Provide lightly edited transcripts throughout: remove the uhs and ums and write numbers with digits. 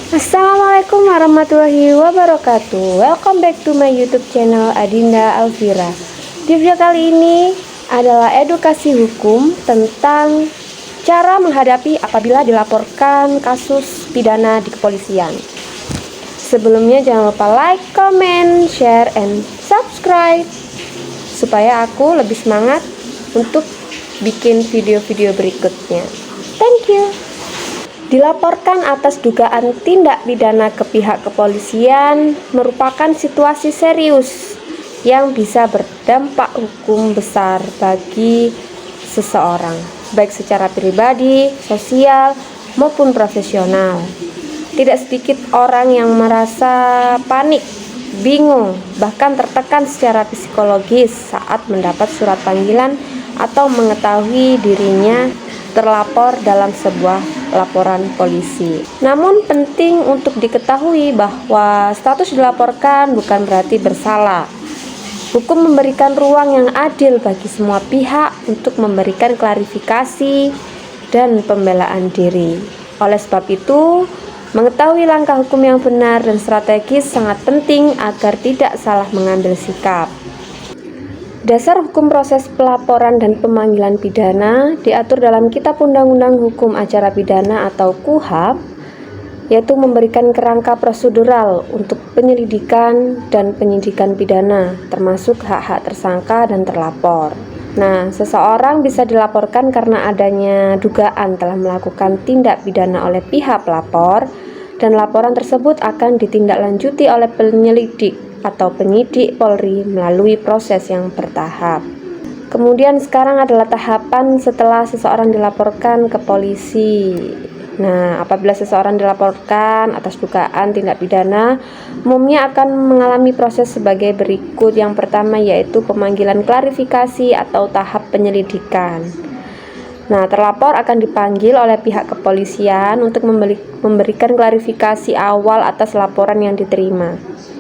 Assalamualaikum warahmatullahi wabarakatuh. Welcome back to my YouTube channel Adinda Alvira. Di video kali ini adalah edukasi hukum tentang cara menghadapi apabila dilaporkan kasus pidana di kepolisian. Sebelumnya jangan lupa like, comment, share, and subscribe supaya aku lebih semangat untuk bikin video-video berikutnya. Thank you. Dilaporkan atas dugaan tindak pidana ke pihak kepolisian merupakan situasi serius yang bisa berdampak hukum besar bagi seseorang, baik secara pribadi, sosial, maupun profesional. Tidak sedikit orang yang merasa panik, bingung, bahkan tertekan secara psikologis saat mendapat surat panggilan atau mengetahui dirinya terlapor dalam sebuah laporan polisi. Namun penting untuk diketahui bahwa status dilaporkan bukan berarti bersalah. Hukum memberikan ruang yang adil bagi semua pihak untuk memberikan klarifikasi dan pembelaan diri. Oleh sebab itu, mengetahui langkah hukum yang benar dan strategis sangat penting agar tidak salah mengambil sikap. Dasar hukum proses pelaporan dan pemanggilan pidana diatur dalam Kitab Undang-Undang Hukum Acara Pidana atau KUHP, yaitu memberikan kerangka prosedural untuk penyelidikan dan penyidikan pidana, termasuk hak-hak tersangka dan terlapor. Nah, seseorang bisa dilaporkan karena adanya dugaan telah melakukan tindak pidana oleh pihak pelapor, dan laporan tersebut akan ditindaklanjuti oleh penyelidik atau penyidik Polri melalui proses yang bertahap. Kemudian sekarang adalah tahapan setelah seseorang dilaporkan ke polisi. Nah, apabila seseorang dilaporkan atas dugaan tindak pidana, umumnya akan mengalami proses sebagai berikut. Yang pertama yaitu pemanggilan klarifikasi atau tahap penyelidikan. Nah, terlapor akan dipanggil oleh pihak kepolisian untuk memberikan klarifikasi awal atas laporan yang diterima.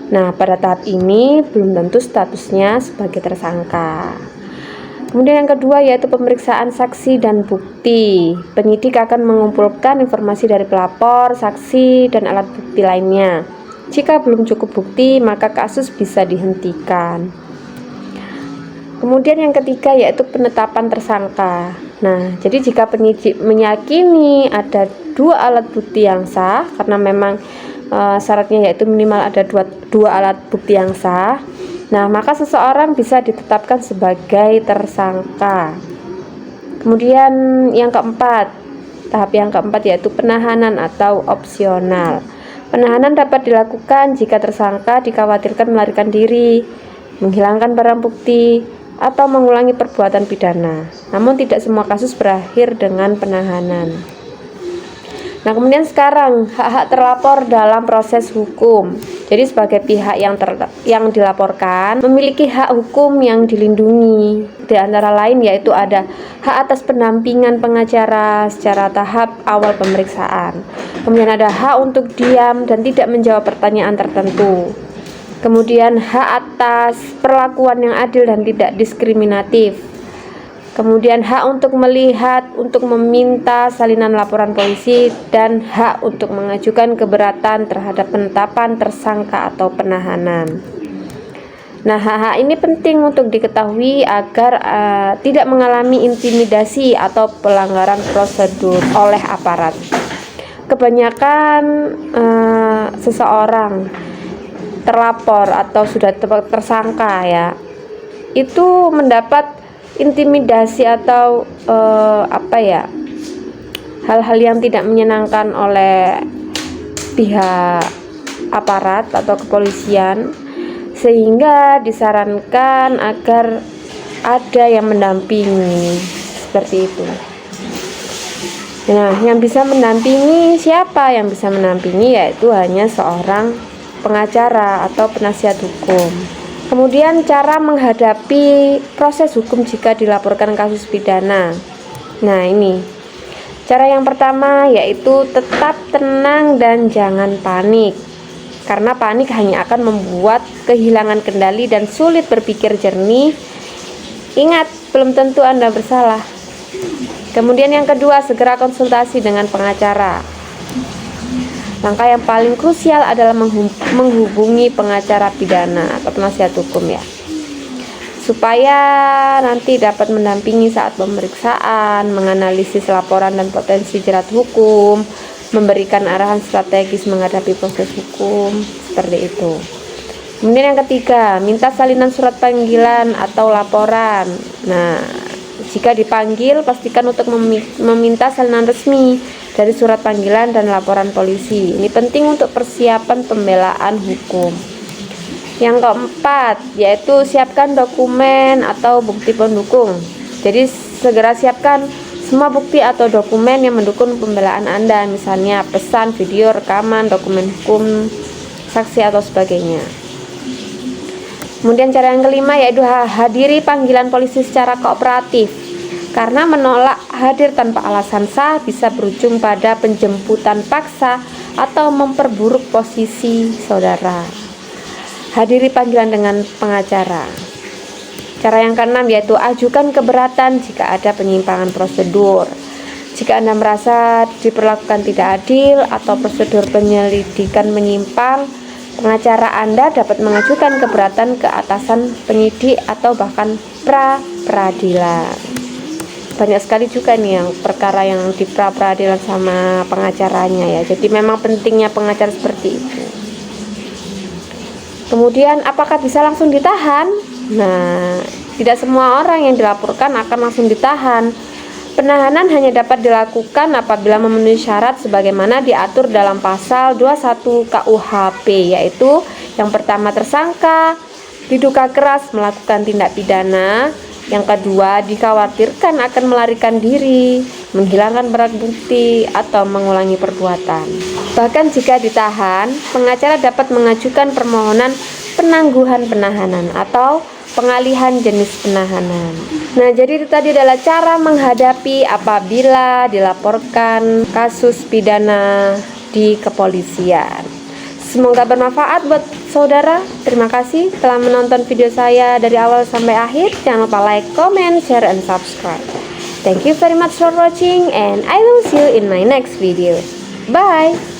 Nah, pada tahap ini belum tentu statusnya sebagai tersangka. Kemudian yang kedua yaitu pemeriksaan saksi dan bukti. Penyidik akan mengumpulkan informasi dari pelapor, saksi, dan alat bukti lainnya. Jika belum cukup bukti, maka kasus bisa dihentikan. Kemudian yang ketiga yaitu penetapan tersangka. Nah, jadi jika penyidik meyakini ada dua alat bukti yang sah, karena memang syaratnya yaitu minimal ada dua alat bukti yang sah, nah maka seseorang bisa ditetapkan sebagai tersangka. Kemudian yang keempat, tahap yang keempat yaitu penahanan atau opsional. Penahanan dapat dilakukan jika tersangka dikhawatirkan melarikan diri, menghilangkan barang bukti, atau mengulangi perbuatan pidana. Namun tidak semua kasus berakhir dengan penahanan. Nah, kemudian sekarang hak-hak terlapor dalam proses hukum. Jadi sebagai pihak yang dilaporkan memiliki hak hukum yang dilindungi. Di antara lain yaitu ada hak atas pendampingan pengacara secara tahap awal pemeriksaan. Kemudian ada hak untuk diam dan tidak menjawab pertanyaan tertentu. Kemudian hak atas perlakuan yang adil dan tidak diskriminatif. Kemudian hak untuk melihat, untuk meminta salinan laporan polisi, dan hak untuk mengajukan keberatan terhadap penetapan tersangka atau penahanan. Nah, hak-hak ini penting untuk diketahui agar tidak mengalami intimidasi atau pelanggaran prosedur oleh aparat. Kebanyakan seseorang terlapor atau sudah tersangka ya, itu mendapat intimidasi atau hal-hal yang tidak menyenangkan oleh pihak aparat atau kepolisian, sehingga disarankan agar ada yang mendampingi seperti itu. Nah, yang bisa mendampingi siapa? Yang bisa mendampingi yaitu hanya seorang pengacara atau penasihat hukum. Kemudian cara menghadapi proses hukum jika dilaporkan kasus pidana. Nah, ini cara yang pertama yaitu tetap tenang dan jangan panik. Karena panik hanya akan membuat kehilangan kendali dan sulit berpikir jernih. Ingat, belum tentu Anda bersalah. Kemudian yang kedua, segera konsultasi dengan pengacara. Langkah yang paling krusial adalah menghubungi pengacara pidana atau penasihat hukum ya, supaya nanti dapat mendampingi saat pemeriksaan, menganalisis laporan dan potensi jerat hukum, memberikan arahan strategis menghadapi proses hukum, seperti itu. Kemudian yang ketiga, minta salinan surat panggilan atau laporan. Nah, jika dipanggil, pastikan untuk meminta salinan resmi dari surat panggilan dan laporan polisi. Ini penting untuk persiapan pembelaan hukum. Yang keempat, yaitu siapkan dokumen atau bukti pendukung. Jadi segera siapkan semua bukti atau dokumen yang mendukung pembelaan Anda, misalnya pesan, video, rekaman, dokumen hukum, saksi atau sebagainya. Kemudian cara yang kelima yaitu hadiri panggilan polisi secara kooperatif. Karena menolak hadir tanpa alasan sah bisa berujung pada penjemputan paksa atau memperburuk posisi saudara. Hadiri panggilan dengan pengacara. Cara yang keenam yaitu ajukan keberatan jika ada penyimpangan prosedur. Jika Anda merasa diperlakukan tidak adil atau prosedur penyelidikan menyimpang, pengacara Anda dapat mengajukan keberatan ke atasan penyidik atau bahkan pra-peradilan. Banyak sekali juga nih yang perkara yang di pra-peradilan sama pengacaranya ya. Jadi memang pentingnya pengacara seperti itu. Kemudian apakah bisa langsung ditahan? Nah, tidak semua orang yang dilaporkan akan langsung ditahan. Penahanan hanya dapat dilakukan apabila memenuhi syarat sebagaimana diatur dalam pasal 21 KUHP, yaitu yang pertama tersangka diduga keras melakukan tindak pidana, yang kedua dikhawatirkan akan melarikan diri, menghilangkan barang bukti, atau mengulangi perbuatan. Bahkan jika ditahan, pengacara dapat mengajukan permohonan penangguhan penahanan atau pengalihan jenis penahanan. Nah, jadi itu tadi adalah cara menghadapi apabila dilaporkan kasus pidana di kepolisian. Semoga bermanfaat buat saudara. Terima kasih telah menonton video saya dari awal sampai akhir. Jangan lupa like, comment, share, and subscribe. Thank you very much for watching and I will see you in my next video. Bye!